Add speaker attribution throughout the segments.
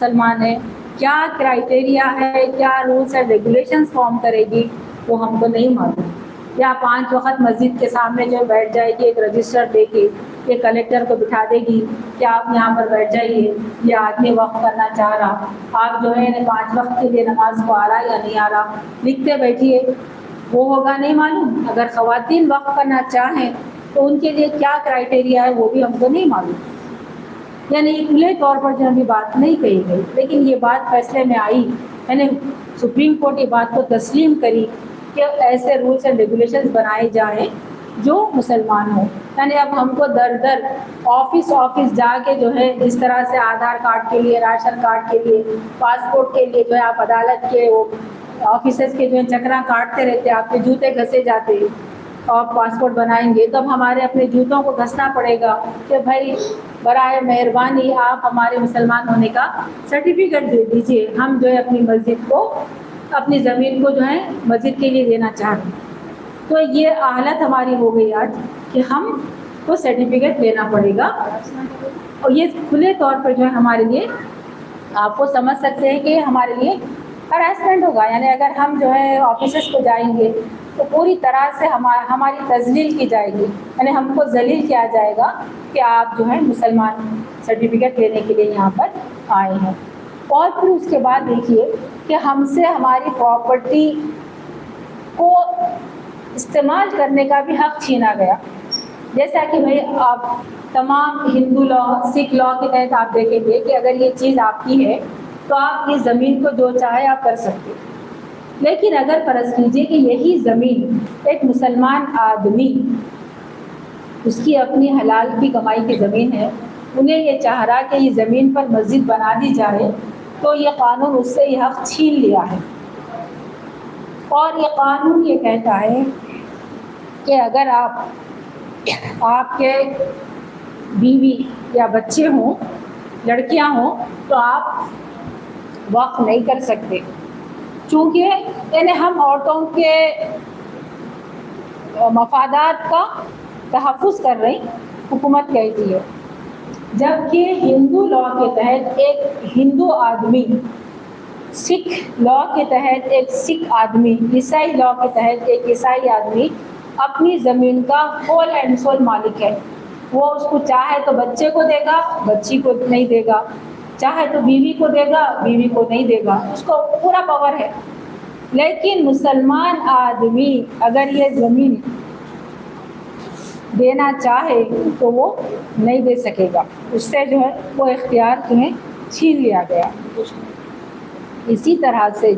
Speaker 1: مسلمان ہے، کیا کرائٹیریا ہے، کیا رولس اینڈ ریگولیشنس فارم کرے گی وہ ہم کو نہیں معلوم. یا 5 وقت مسجد کے سامنے جو بیٹھ جائے گی ایک رجسٹر دے کے، کہ کلیکٹر کو بٹھا دے گی کہ آپ یہاں پر بیٹھ جائیے، یہ آدمی وقف کرنا چاہ رہا، آپ جو ہے 5 وقت کے لیے نماز کو آ رہا یا نہیں آ رہا لکھتے بیٹھیے، وہ ہوگا نہیں معلوم. اگر خواتین وقف کرنا چاہیں تو ان کے لیے کیا کرائٹیریا ہے وہ بھی ہم کو نہیں معلوم. یعنی کھلے طور پر جو ابھی بات نہیں کہی گئی، لیکن یہ بات فیصلے میں آئی، یعنی سپریم کورٹ یہ بات کو تسلیم کری کہ ایسے رولس اینڈ ریگولیشنز بنائے جائیں جو مسلمان ہوں. یعنی اب ہم کو در در آفس جا کے جو ہے جس طرح سے آدھار کارڈ کے لیے، راشن کارڈ کے لیے، پاسپورٹ کے لیے جو ہے آپ عدالت کے وہ آفیسز کے جو ہے چکرا کاٹتے رہتے، آپ کے جوتے گھسے جاتے، آپ پاسپورٹ بنائیں گے تب ہمارے اپنے جوتوں کو گھسنا پڑے گا کہ بھائی برائے مہربانی آپ ہمارے مسلمان ہونے کا سرٹیفکیٹ دے دیجئے، ہم جو ہے اپنی مسجد کو، اپنی زمین کو جو ہے مسجد کے لیے دینا چاہتے ہیں. تو یہ حالت ہماری ہو گئی آج کہ ہم کو سرٹیفکیٹ لینا پڑے گا، اور یہ کھلے طور پر جو ہے ہمارے لیے، آپ کو سمجھ سکتے ہیں کہ ہمارے لیے ہراسمنٹ ہوگا. یعنی اگر ہم جو ہے آفیسز کو جائیں گے تو پوری طرح سے ہماری تذلیل کی جائے گی، یعنی ہم کو ذلیل کیا جائے گا کہ آپ جو ہے مسلمان سرٹیفکیٹ لینے کے لیے یہاں پر آئے ہیں. اور پھر اس کے بعد دیکھیے کہ ہم سے ہماری پراپرٹی کو استعمال کرنے کا بھی حق چھینا گیا. جیسا کہ بھائی آپ تمام ہندو لا، سکھ لا کے تحت آپ دیکھیں گے کہ اگر یہ چیز آپ کی ہے تو آپ اس زمین کو جو چاہے آپ کر سکتے. لیکن اگر فرض کیجئے کہ یہی زمین ایک مسلمان آدمی، اس کی اپنی حلال کی کمائی کی زمین ہے، انہیں یہ چاہ رہا کہ یہ زمین پر مسجد بنا دی جائے، تو یہ قانون اس سے یہ حق چھین لیا ہے. اور یہ قانون یہ کہتا ہے کہ اگر آپ کے بیوی یا بچے ہوں، لڑکیاں ہوں، تو آپ وقف نہیں کر سکتے، چونکہ یعنی ہم عورتوں کے مفادات کا تحفظ کر رہی حکومت کہتی ہے. جبکہ ہندو لا کے تحت ایک ہندو آدمی، سکھ لا کے تحت ایک سکھ آدمی، عیسائی لا کے تحت ایک عیسائی آدمی اپنی زمین کا ہول اینڈ سول مالک ہے. وہ اس کو چاہے تو بچے کو دے گا، بچی کو نہیں دے گا، چاہے تو بیوی کو دے گا، بیوی کو نہیں دے گا، اس کو پورا پاور ہے. لیکن مسلمان آدمی اگر یہ زمین دینا چاہے تو وہ نہیں دے سکے گا، اس سے جو ہے وہ اختیار جو ہے چھین لیا گیا. اسی طرح سے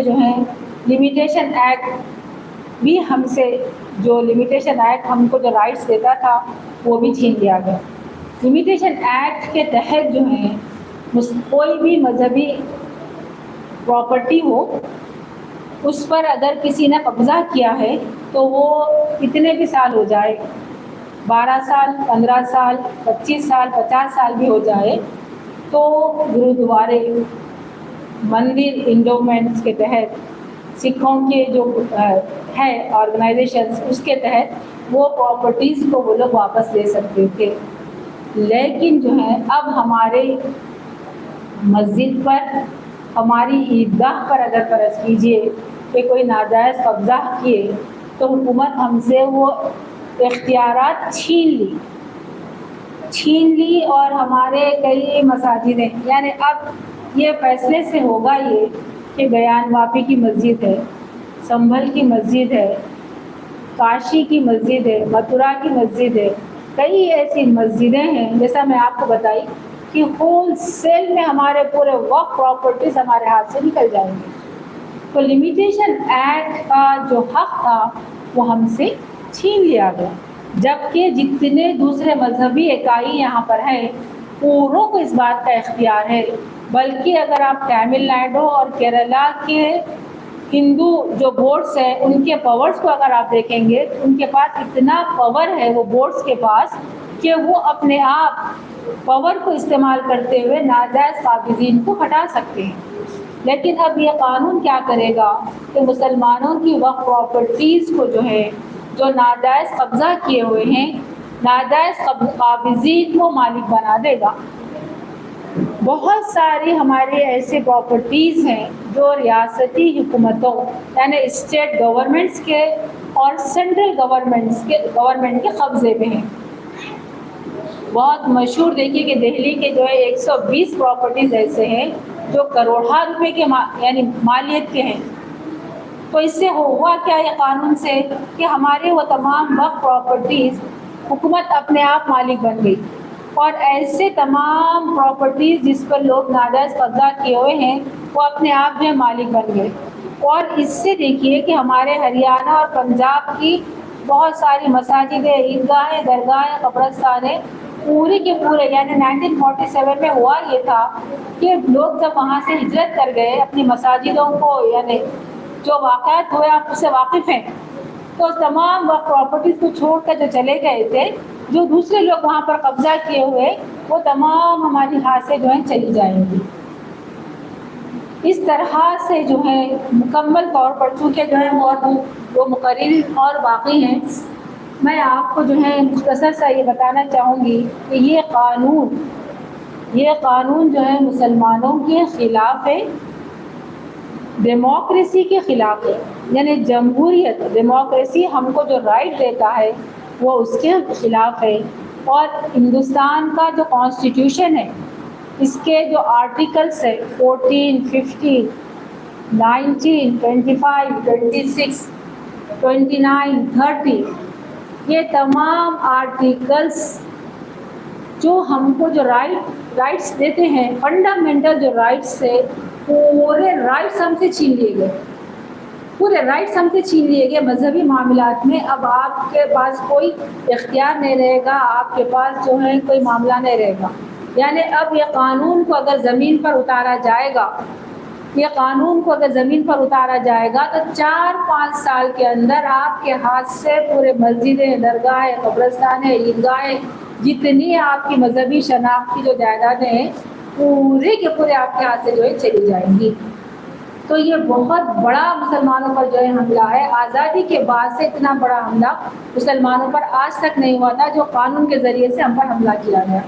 Speaker 1: جو ہے لمیٹیشن ایکٹ بھی ہم سے، جو لمیٹیشن ایکٹ ہم کو جو رائٹس دیتا تھا وہ بھی چھین لیا گیا. لمیٹیشن ایکٹ کے تحت جو ہے کوئی بھی مذہبی پراپرٹی ہو، اس پر اگر کسی نے قبضہ کیا ہے تو وہ کتنے بھی سال ہو جائے، 12 سال، 15 سال، 25 سال، 50 سال بھی ہو جائے، تو گرودوارے، مندر، انڈومنٹس کے تحت، سکھوں کے جو ہے آرگنائزیشنز، اس کے تحت وہ پراپرٹیز کو وہ لوگ واپس لے سکتے تھے. لیکن جو ہے اب ہمارے مسجد پر، ہماری عیدگاہ پر اگر فرض کیجئے کہ کوئی ناجائز قبضہ کیے تو حکومت ہم سے وہ اختیارات چھین لی اور ہمارے کئی مساجد ہیں. یعنی اب یہ فیصلے سے ہوگا یہ کہ بیان واپی کی مسجد ہے، سنبھل کی مسجد ہے، کاشی کی مسجد ہے، متھرا کی مسجد ہے، کئی ایسی مسجدیں ہیں جیسا میں آپ کو بتائی کہ ہول سیل میں ہمارے پورے وقف پراپرٹیز ہمارے ہاتھ سے نکل جائیں گے. تو لمیٹیشن ایکٹ کا جو حق تھا وہ ہم سے چھین لیا گیا. جبکہ جتنے دوسرے مذہبی اکائی یہاں پر ہیں پوروں کو اس بات کا اختیار ہے. بلکہ اگر آپ تامل ناڈو اور کیرلا کے ہندو جو بورڈز ہیں ان کے پاورز کو اگر آپ دیکھیں گے، ان کے پاس اتنا پاور ہے وہ بورڈز کے پاس کہ وہ اپنے آپ پاور کو استعمال کرتے ہوئے ناجائز قابضین کو ہٹا سکتے ہیں. لیکن اب یہ قانون کیا کرے گا کہ مسلمانوں کی وقف پراپرٹیز کو جو ہے، جو ناجائز قبضہ کیے ہوئے ہیں، ناجائز قابضین کو مالک بنا دے گا. بہت ساری ہماری ایسے پراپرٹیز ہیں جو ریاستی حکومتوں یعنی اسٹیٹ گورنمنٹس کے اور سینٹرل گورنمنٹ کے قبضے میں ہیں. بہت مشہور دیکھیے کہ دہلی کے جو ہے 120 پراپرٹیز ایسے ہیں جو کروڑوں روپے کے یعنی مالیت کے ہیں. تو اس سے ہوا کیا یہ قانون سے کہ ہمارے وہ تمام وقف پراپرٹیز حکومت اپنے آپ مالک بن گئی، اور ایسے تمام پراپرٹیز جس پر لوگ ناجائز قبضہ کیے ہوئے ہیں وہ اپنے آپ جو مالک بن گئے. اور اس سے دیکھیے کہ ہمارے ہریانہ اور پنجاب کی بہت ساری مساجدیں، عیدگاہیں، درگاہیں، قبرستانیں پورے کے پورے یعنی 1947 میں ہوا یہ تھا کہ لوگ جب وہاں سے ہجرت کر گئے اپنی مساجدوں کو، یعنی جو واقعات ہوئے آپ اس سے واقف ہیں، تو تمام وقت پراپرٹیز کو چھوڑ کر جو چلے گئے تھے، جو دوسرے لوگ وہاں پر قبضہ کیے ہوئے وہ تمام ہماری ہاتھ سے جو ہیں چلی جائیں گی. اس طرح سے جو ہے مکمل طور پر چونکہ جو ہے وہ مقرر اور باقی ہیں، میں آپ کو جو ہے مختصر سا یہ بتانا چاہوں گی کہ یہ قانون جو ہے مسلمانوں کے خلاف ہے، ڈیموکریسی کے خلاف ہے. یعنی جمہوریت، ڈیموکریسی ہم کو جو رائٹ دیتا ہے وہ اس کے خلاف ہے. اور ہندوستان کا جو کانسٹیٹیوشن ہے، اس کے جو آرٹیکلس ہیں 14، 15، 19، 25، 26، 29، 30، یہ تمام آرٹیکلس جو ہم کو جو رائٹس دیتے ہیں، فنڈامنٹل جو رائٹس ہے، پورے رائٹس ہم سے چھین لیے گئے. مذہبی معاملات میں اب آپ کے پاس کوئی اختیار نہیں رہے گا، آپ کے پاس جو ہے کوئی معاملہ نہیں رہے گا. یعنی اب یہ قانون کو اگر زمین پر اتارا جائے گا تو 4-5 سال کے اندر آپ کے ہاتھ سے پورے مسجدیں، درگاہیں، قبرستانیں، عیدگاہیں، جتنی آپ کی مذہبی شناخت کی جو جائیدادیں ہیں پورے کے پورے آپ کے ہاتھ سے جو ہے چلی جائیں گی. تو یہ بہت بڑا مسلمانوں پر جو ہے حملہ ہے. آزادی کے بعد سے اتنا بڑا حملہ مسلمانوں پر آج تک نہیں ہوا تھا جو قانون کے ذریعے سے ہم پر حملہ کیا گیا.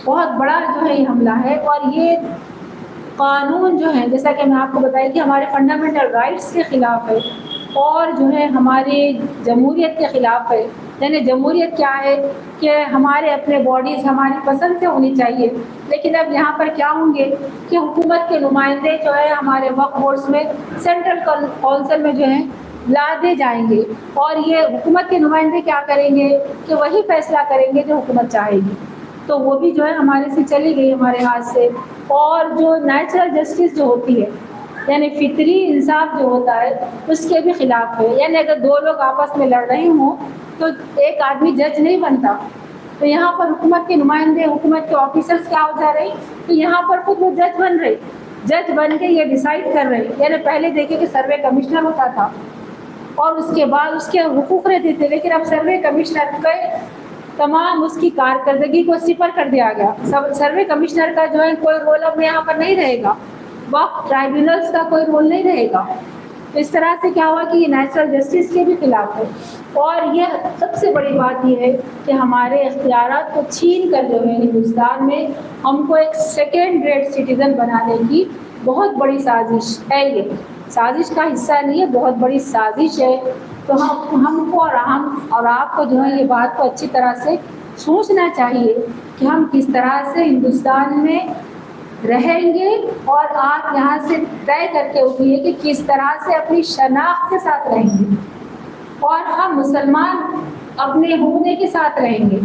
Speaker 1: بہت بڑا جو ہے یہ حملہ ہے. اور یہ قانون جو ہے جیسا کہ میں آپ کو بتائی کہ ہمارے فنڈامنٹل رائٹس کے خلاف ہے، اور جو ہے ہماری جمہوریت کے خلاف ہے. یعنی جمہوریت کیا ہے کہ ہمارے اپنے باڈیز ہماری پسند سے ہونی چاہیے، لیکن اب یہاں پر کیا ہوں گے کہ حکومت کے نمائندے جو ہے ہمارے وقف بورڈز میں، سینٹرل کونسل میں جو ہے لا دے جائیں گے، اور یہ حکومت کے نمائندے کیا کریں گے کہ وہی فیصلہ کریں گے جو حکومت چاہے گی. تو وہ بھی جو ہے ہمارے سے چلی گئی ہمارے ہاتھ سے. اور جو نیچرل جسٹس جو ہوتی ہے، یعنی فطری انصاف جو ہوتا ہے، اس کے بھی خلاف ہے. یعنی اگر 2 لوگ آپس میں لڑ رہے ہوں تو ایک آدمی جج نہیں بنتا. تو یہاں پر حکومت کے نمائندے، حکومت کے آفیسرز کیا ہو جا رہے کہ یہاں پر خود وہ جج بن کے یہ ڈیسائیڈ کر رہے. یعنی پہلے دیکھیں کہ سروے کمشنر ہوتا تھا اور اس کے بعد اس کے حقوق رہتے تھے، لیکن اب سروے کمشنر کے تمام اس کی کارکردگی کو صفر کر دیا گیا. سروے کمشنر کا جو ہے کوئی رول اب یہاں پر نہیں رہے گا، وقف ٹرائبیونلز کا کوئی رول نہیں رہے گا. اس طرح سے کیا ہوا کہ یہ نیچرل جسٹس کے بھی خلاف ہے. اور یہ سب سے بڑی بات یہ ہے کہ ہمارے اختیارات کو چھین کر جو ہے ہندوستان میں ہم کو ایک سیکنڈ گریڈ سٹیزن بنانے کی بہت بڑی سازش ہے. یہ سازش کا حصہ نہیں ہے، بہت بڑی سازش ہے. تو ہم کو اور آپ کو جو ہے یہ بات کو اچھی طرح سے سوچنا چاہیے کہ ہم کس طرح سے ہندوستان میں رہیں گے، اور آپ یہاں سے طے کر کے اٹھیے کہ کس طرح سے اپنی شناخت کے ساتھ رہیں گے، اور ہم مسلمان اپنے ہونے کے ساتھ رہیں گے.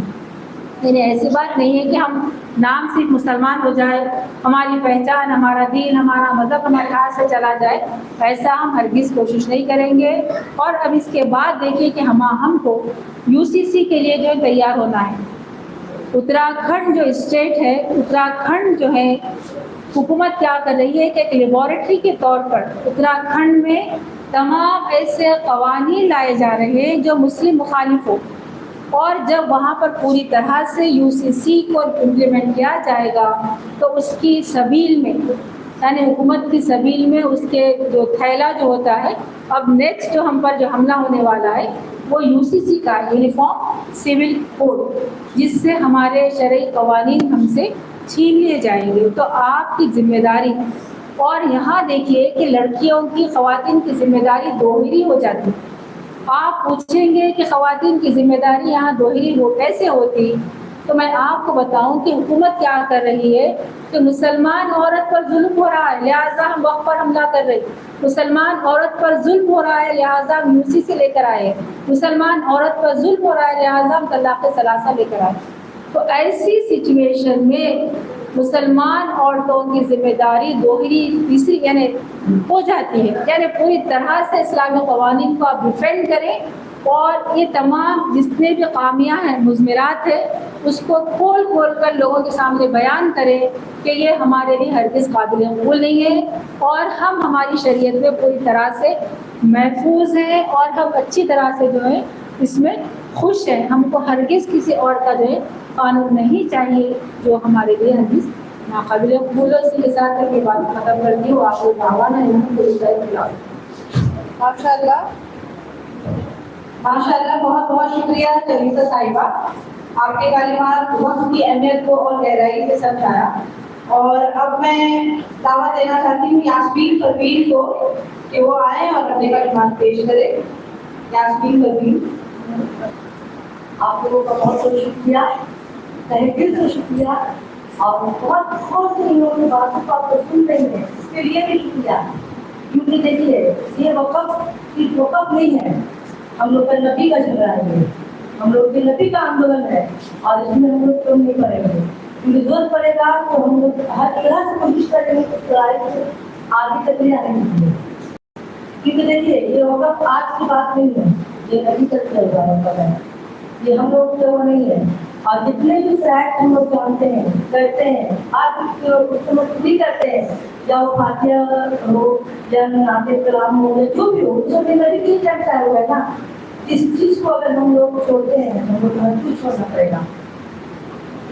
Speaker 1: یعنی ایسی بات نہیں ہے کہ ہم نام صرف مسلمان ہو جائے، ہماری پہچان، ہمارا دین، ہمارا مذہب ہمارے ہاتھ سے چلا جائے. ایسا ہم ہرگز کوشش نہیں کریں گے. اور اب اس کے بعد دیکھیے کہ ہم کو UCC کے لیے جو ہے تیار ہونا ہے. اتراکھنڈ جو اسٹیٹ ہے، اتراکھنڈ جو ہے حکومت کیا کر رہی ہے کہ ایک لیبارٹری کے طور پر اتراکھنڈ میں تمام ایسے قوانین لائے جا رہے ہیں جو مسلم مخالف ہو. اور جب وہاں پر پوری طرح سے UCC کو امپلیمنٹ کیا جائے گا تو اس کی سبیل میں، یعنی حکومت کی سبیل میں اس کے جو تھیلا جو ہوتا ہے، اب نیکسٹ جو ہم پر جو حملہ ہونے والا ہے وہ UCC کا یونیفارم سول کوڈ، جس سے ہمارے شرعی قوانین ہم سے چھین لیے جائیں گے تو آپ کی ذمہ داری. اور یہاں دیکھیے کہ لڑکیوں کی خواتین کی ذمہ داری دوہری ہو جاتی. آپ پوچھیں گے کہ خواتین کی ذمہ داری یہاں دوہری ہو کیسے ہوتی, تو میں آپ کو بتاؤں کہ حکومت کیا کر رہی ہے کہ مسلمان عورت پر ظلم ہو رہا ہے لہٰذا ہم وقت پر حملہ کر رہے ہیں. مسلمان عورت پر ظلم ہو رہا ہے لہٰذا ہم یوسی سے لے کر آئے. مسلمان عورت پر ظلم ہو رہا ہے لہٰذا ہم طلاق ثلاثہ لے کر آئے. تو ایسی سچویشن میں مسلمان عورتوں کی ذمہ داری دوہری تیسری یعنی ہو جاتی ہے. یعنی پوری طرح سے اسلامی قوانین کو آپ ڈیفینڈ کریں اور یہ تمام جتنے بھی خامیاں ہیں مضمرات ہیں اس کو کھول کھول کر لوگوں کے سامنے بیان کریں کہ یہ ہمارے لیے ہرگز قابل قبول نہیں ہے اور ہم ہماری شریعت میں پوری طرح سے محفوظ ہیں اور ہم اچھی طرح سے جو ہے اس میں خوش ہیں. ہم کو ہرگز کسی اور کا جو ہے قانون نہیں چاہیے جو ہمارے لیے ہرگز ناقابل قبول. اسی کے ساتھ کی بات ختم کرتی ہوں. آپ کو دعوان ہے.
Speaker 2: ماشاء اللہ بہت بہت شکریہ چلیسا صاحبہ, آپ کے کلمات وقت کی اہمیت کو اور گہرائی سے سمجھایا. اور اب میں دعوت دینا چاہتی ہوں یاسمین پروین کو کہ وہ آئیں اور اپنے کلمات پیش کریں. یاسمین پروین.
Speaker 3: آپ لوگوں کا بہت بہت شکریہ, تہہ دل سے شکریہ, اور بہت بہت سے لوگوں کی باتوں کو آپ کو سن رہی ہیں, اس کے لیے بھی شکریہ. کیونکہ دیکھیے یہ وقف نہیں ہے, ہم لوگ کا نبی کا جھگڑا ہے, ہم لوگ کے نبی کا آندولن ہے, اور اس میں ہم لوگ کیوں نہیں پڑیں گے. کیونکہ ضرورت پڑے گا تو ہم لوگ ہر طرح سے کوشش کریں گے اس لڑائی سے آگے تک لے آنے کے لیے. کیونکہ دیکھیے یہ وقف آج کی بات نہیں ہے, یہ نبی تک چل رہا ہے, یہ ہم لوگ کے وہ نہیں ہے. اور جتنے بھی فرائض ہم لوگ جانتے ہیں کرتے ہیں آج حکومت بھی کرتے ہیں, یا وہ فاتحہ ہو یا نعت کلام ہو یا جو بھی ہو, اس میں نبی کی چرچا ہوا ہے نا. اس چیز کو اگر ہم لوگ چھوڑتے ہیں ہم لوگ کو کچھ چھوڑنا پڑے گا.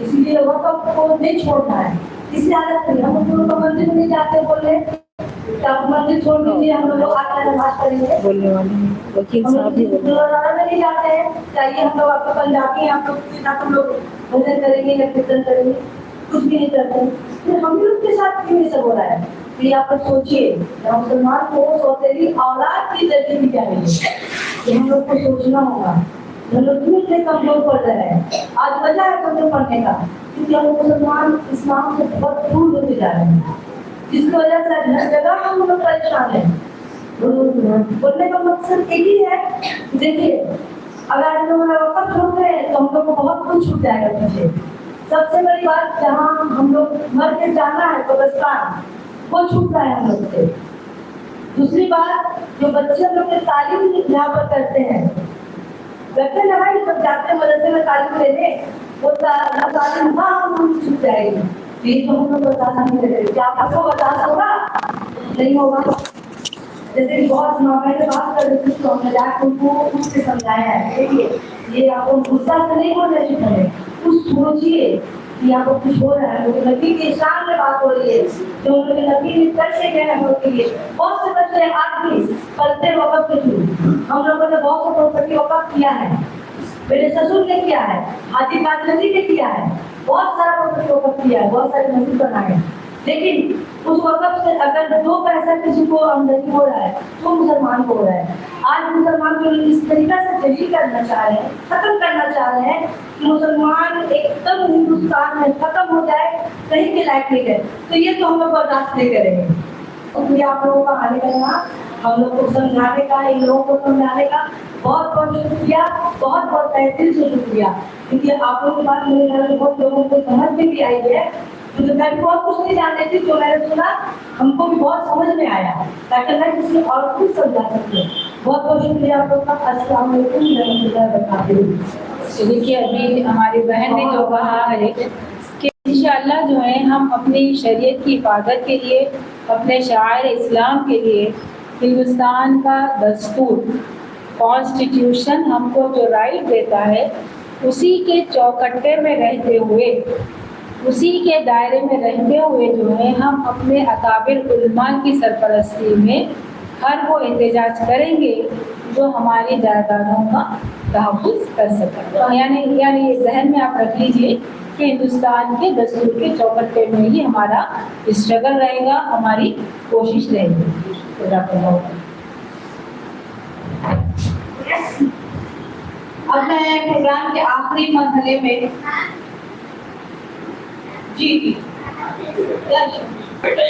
Speaker 3: اسی لیے وقت کو نہیں چھوڑنا ہے. اسی حالت میں ہم لوگ مندر میں نہیں جاتے بول رہے مندر چھوڑ دیجیے, ہم لوگ آتا نماز کریں گے.
Speaker 1: بولنے والے وکیل صاحب بھی
Speaker 2: میں نہیں جاتے ہیں, چاہیے ہم لوگ آپ کو پنجابی ہیں, آپ لوگ کے ساتھ ہم لوگ بھجن کریں گے یا کیرتن کریں گے, کچھ بھی نہیں کرتے. پھر ہم لوگ کے ساتھ کیوں یہ سب ہو رہا ہے؟ یہ آپ سوچیے, مسلمان کو سوتیلی اولاد کی ترجیح دی جا رہی ہے. یہ ہم لوگ کو سوچنا ہوگا. ہم لوگ کیوں اتنے کمزور پڑ رہے ہیں؟ آج وجہ ہے کمزور پڑنے کا, کیونکہ ہم مسلمان اسلام سے بہت دور ہوتے جا رہے ہیں, جس کی وجہ سے ہر جگہ ہم لوگ پریشان ہیں. بولنے کا مقصد ایک ہی ہے, دیکھیے اگر ہم لوگ وقت چھوڑتے ہیں تو ہم لوگ کو بہت کچھ چھوٹ جائے گا پیچھے. سب سے بڑی بات جہاں ہم لوگ مر کے جانا ہے قبرستان, وہ چھوٹ رہا ہے ہم لوگ سے. دوسری بات, جو بچے ہم لوگ کے تعلیم یہاں پر کرتے ہیں, کرتے نا بھائی, جب جاتے ہیں مدرسے میں تعلیم لینے, وہ تعلیم ہم چھوٹ جائے گی. یہ تو ہم لوگ بتانا نہیں رہے. کیا آپ کو بتانا ہوگا؟ نہیں ہوگا. جیسے کہ بہت میں نے بات کر رہی تھی تو ہم نے ان کو اس سے سمجھایا ہے. دیکھیے یہ آپ کو غصہ سے نہیں بولنا چاہیے, کچھ سوچیے کہ آپ کو کچھ ہو رہا ہے. کیونکہ نبی کی شان میں بات ہو رہی ہے, جو ان کے نبی نے کر کے گئے ہم لوگ کے لیے. بہت سے بچے آج بھی کرتے وقت کے تھرو, ہم لوگوں نے بہت سے پراپرٹی وقت کیا ہے, میرے سسر نے کیا ہے, حاجی قادری نے کیا ہے, بہت سارا پراپرٹی وقت کیا ہے, بہت سارے مسجد بنائے ہیں. لیکن اس وقت سے اگر 2 پیسہ کسی کو آمدنی ہو رہا ہے تو مسلمان کو ہو رہا ہے. آج مسلمان کو اس طریقے سے جلیل کرنا چاہ رہے ہیں, ختم کرنا چاہ رہے ہیں کہ مسلمان ایک دم ہندوستان میں ختم ہو جائے, کہیں کے لائق نہیں ہے. تو یہ تو ہم لوگ برداشت نہیں کریں گے. اس لیے آپ لوگوں کا آنے کا یہاں ہم لوگ کو سمجھانے کا, ان لوگوں کو سمجھانے کا بہت بہت شکریہ, بہت بہت تہذیب سے شکریہ. کیونکہ آپ لوگوں کے بات میرے بہت لوگوں کو سمجھ میں بھی آئی ہے. میں بھی بہت کچھ نہیں جانتی تھی, جو میں نے سنا ہم کو بھی بہت سمجھ میں آیا, تاکہ میں کسی اور کو سمجھا سکوں. بہت بہت شکریہ آپ لوگ کا. السلام علیکم ورحمۃ اللہ وبرکاتہ.
Speaker 1: دیکھیے ابھی ہماری بہن نے جو کہا ہے کہ انشاءاللہ جو ہے ہم اپنی شریعت کی حفاظت کے لیے, اپنے شعائر اسلام کے لیے ہندوستان کا دستور کانسٹیٹیوشن ہم کو جو رائٹ دیتا ہے, اسی کے چوکٹے میں رہتے ہوئے, اسی کے دائرے میں رہتے ہوئے جو ہے ہم اپنے اکابر علماء کی سرپرستی میں ہر وہ احتجاج کریں گے جو ہماری جائیدادوں کا تحفظ کر سکے. یعنی یہ ذہن میں آپ رکھ لیجئے کہ ہندوستان کے دستور کے چوکٹے میں ہی ہمارا اسٹرگل رہے گا, ہماری کوشش رہے گی.
Speaker 2: اب میں پروگرام کے آخری مرحلے میں جی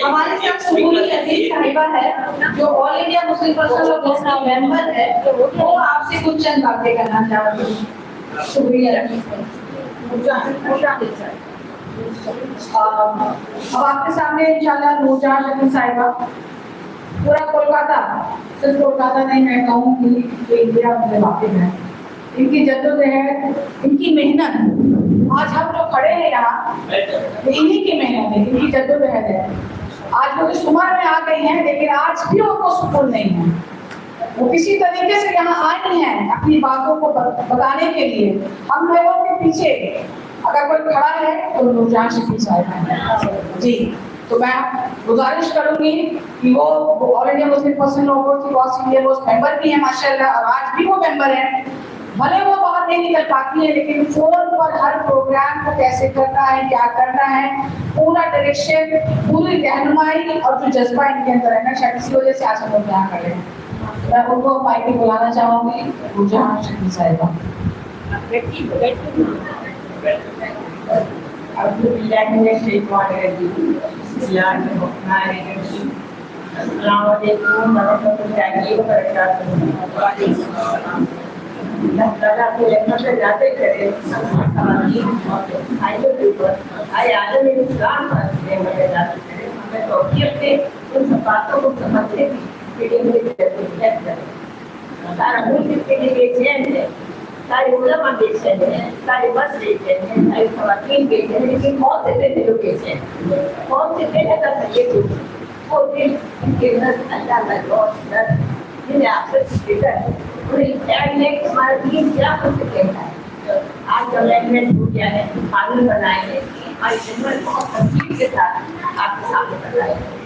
Speaker 2: ہمارے ساتھ سکول کی عزیز صاحبہ ہے جو آل انڈیا مسلم پرسنل لاء کا ممبر ہے, وہ آپ سے کچھ چند باتیں کرنا چاہتی ہوں. شکریہ. اب آپ کے سامنے انشاءاللہ نورجہاں شکیل صاحبہ, پورا کولکاتہ, صرف کولکاتہ نہیں میں کہوں گی کہ انڈیا مجھے واقف ہے. ان کی جدوجہد, ان کی محنت, آج ہم جو کھڑے ہیں یہاں انہی کی محنت ہے, ان کی جدوجہد ہے. آج وہ اس عمر میں آ گئی ہیں لیکن آج بھی ان کو سکون نہیں ہے. وہ کسی طریقے سے یہاں آئی ہیں اپنی باتوں کو بتانے کے لیے. ہم لوگوں کے پیچھے اگر کوئی کھڑا ہے تو نورجہاں شکیل صاحب ہیں. جی تو میں گزارش کروں گی کہ وہ all India Muslim personal law board کی بہت سینئر ممبر بھی ہیں ماشاءاللہ, اور آج بھی وہ ممبر ہیں. بھلے وہ باہر نہیں نکل پاتی ہے لیکن فون پر ہر پروگرام کو کیسے کرنا ہے, کیا کرنا ہے, پورا ڈائریکشن, پوری رہنمائی اور جو جذبہ ان کے اندر ہے نا, شاید اسی وجہ سے آج ہم لوگ یہاں کھڑے ہیں. میں ان کو مائک پہ بلانا چاہوں گی نورجہاں شکیل صاحبہ.
Speaker 4: السلام علیکم ورحمۃ اللہ وبرکاتہ. اللہ تعالیٰ کی رحمت سے زیادہ کرے عالم اسلام پر مدد کرے, ہمیں توفیق دے ان سب باتوں کو سمجھنے کے لیے میری جدوجہد کرے. سارا ملک اس کے لیے بے چین ہے, سارے علماء بے چین ہیں, سارے بس بے چین ہیں, ساری خواتین بے چین ہیں, لیکن کون سے دل لوگ بے چین ہیں, کون سے دل کا سید ہو وہ دل ان کے نزد اللہ کا دوست نزد جنہیں آخرت کی فکر ہے, انہیں خیال ہے کہ ہمارا دین کیا ہم سے کہتا ہے. آج امینڈمنٹ ہو گیا ہے, قانون بنائے ہیں, ہماری خدمت بہت تفصیل کے ساتھ آپ کے سامنے بتائے ہیں.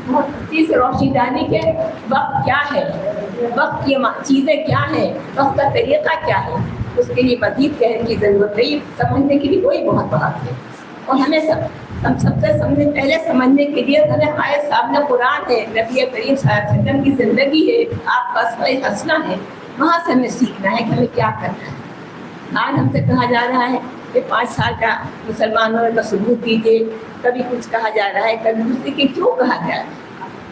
Speaker 4: بہت تفصیل سے روشنی ڈالی کہ وقت کیا ہے, وقت کی چیزیں کیا ہیں, وقت کا طریقہ کیا ہے. اس کے لیے مزید کہنے کی ضرورت ہے, سمجھنے کے لیے وہی بہت بات ہے. اور ہمیں ہم سب سے پہلے سمجھنے کے لیے ہمارے سامنے قرآن ہے, نبی کریم صلی اللہ علیہ وسلم کی زندگی ہے, آپ کا اسوہ حسنہ ہے, وہاں سے ہمیں سیکھنا ہے کہ ہمیں کیا کرنا ہے. آج ہم سے کہا جا رہا ہے کہ 5 سال کا مسلمانوں کا ثبوت دیجیے, کبھی کچھ کہا جا رہا ہے, کبھی دوسرے کی کیوں کہا جا رہا ہے.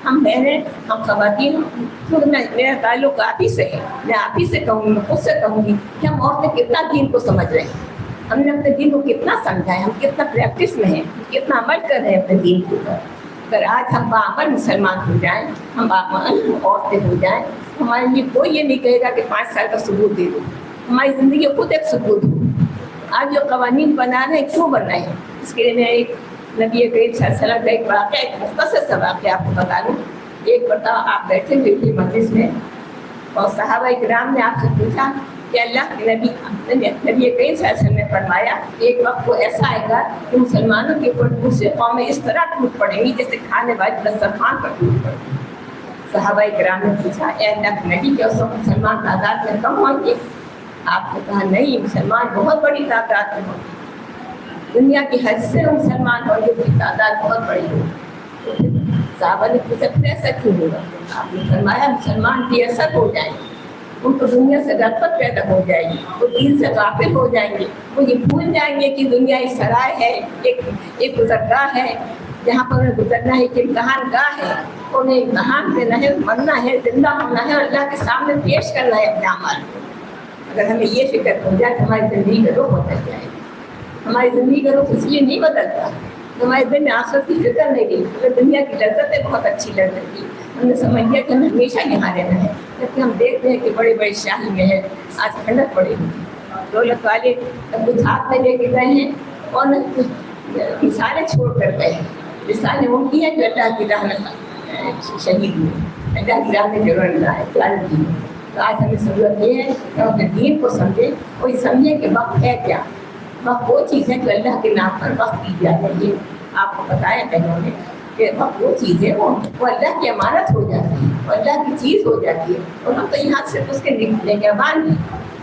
Speaker 4: ہم بہنیں, ہم خواتین, میرا تعلق آپ ہی سے ہے, میں آپ ہی سے کہوں گی, میں خود سے کہوں گی کہ ہم عورتیں کتنا دین کو سمجھ رہے ہیں, ہم نے اپنے دین کو کتنا سمجھا ہے, ہم کتنا پریکٹس میں ہیں, کتنا عمل کر رہے ہیں اپنے دین کے اوپر. اگر آج ہم باعمل مسلمان ہو جائیں, ہم باعمل عورتیں ہو جائیں, ہمارے لیے کوئی یہ نہیں کہے گا کہ 5 سال کا ثبوت دے دو. ہماری زندگی خود ایک ثبوت ہو. آج جو قوانین بنا رہے ہیں کیوں بن رہے ہیں, اس کے لیے میں ایک نبی کریم صلی اللہ علیہ وسلم کا ایک واقعہ, ایک مختصر سا واقعہ آپ کو بتا دوں. ایک بتا, آپ بیٹھے ہوئے تھے مجلس میں اور صحابہ کرام نے آپ سے پوچھا کہ اللہ کے نبی کریم صلی اللہ علیہ وسلم نے فرمایا ایک وقت وہ ایسا آئے گا کہ مسلمانوں کے اوپر دوسری قومیں اس طرح ٹوٹ پڑیں گی جیسے کھانے والے دسترخوان پر ٹوٹ پڑیں گی. صحابہ کرام نے پوچھا اے اللہ کے نبی, کہ اس وقت مسلمان تعداد میں کم ہوں گے؟ آپ نے کہا نہیں, مسلمان بہت بڑی تعداد میں ہوں گے, دنیا کی حد سے مسلمان ہوں گے, ان کی تعداد بہت بڑی ہوگی. صحابہ نے پوچھا پھر ایسا کیوں ہوگا؟ آپ نے فرمایا مسلمان بے اثر ہو جائیں گے, ان کو دنیا سے رغبت پیدا ہو جائے گی, وہ دین سے غافل ہو جائیں گے, وہ یہ بھول جائیں گے کہ دنیا ایک سرائے ہے, ایک گزرگاہ ہے جہاں پر انہیں گزرنا ہے, ایک امتحان گاہ ہے, انہیں امتحان دینا ہے, مرنا ہے, زندہ ہونا ہے اور اللہ کے سامنے پیش کرنا ہے اپنے اعمال. اگر ہمیں یہ فکر ہو جائے تو ہماری زندگی کا رخ بدل جائے گی. ہماری زندگی کا رخ اس لیے نہیں بدلتا, ہمارے دل میں آخرت کی فکر نہیں رہی. اگر دنیا کی لذتیں بہت اچھی لگ رہی, ہم نے سمجھ لیا کہ ہمیں ہمیشہ یہاں رہنا ہے, جبکہ ہم دیکھتے ہیں کہ بڑے بڑے شاہی محل آج کھنڈر پڑے ہوئے, دولت والے کچھ ہاتھ میں لے کے گئے ہیں اور نہ کچھ مثالیں چھوڑ کر گئے ہیں. مثالیں ان کی ہیں جو اللہ کی راہ میں شہید ہوئے, اللہ کی راہ میں ضرور اللہ ہے طالب کی. تو آج ہمیں ضرورت یہ ہے کہ ہم اپنے دین کو سمجھیں, کوئی سمجھیں کہ وقت ہے کیا. وقت وہ چیز ہے جو اللہ کے نام پر وقت کی جاتی ہے. آپ کو بتایا بہنوں نے کہ وقت وہ چیز ہے وہ اللہ کی امانت ہو جاتی ہے, وہ اللہ کی چیز ہو جاتی ہے, اور ہم تو یہاں صرف اس کے نگہبان ہیں.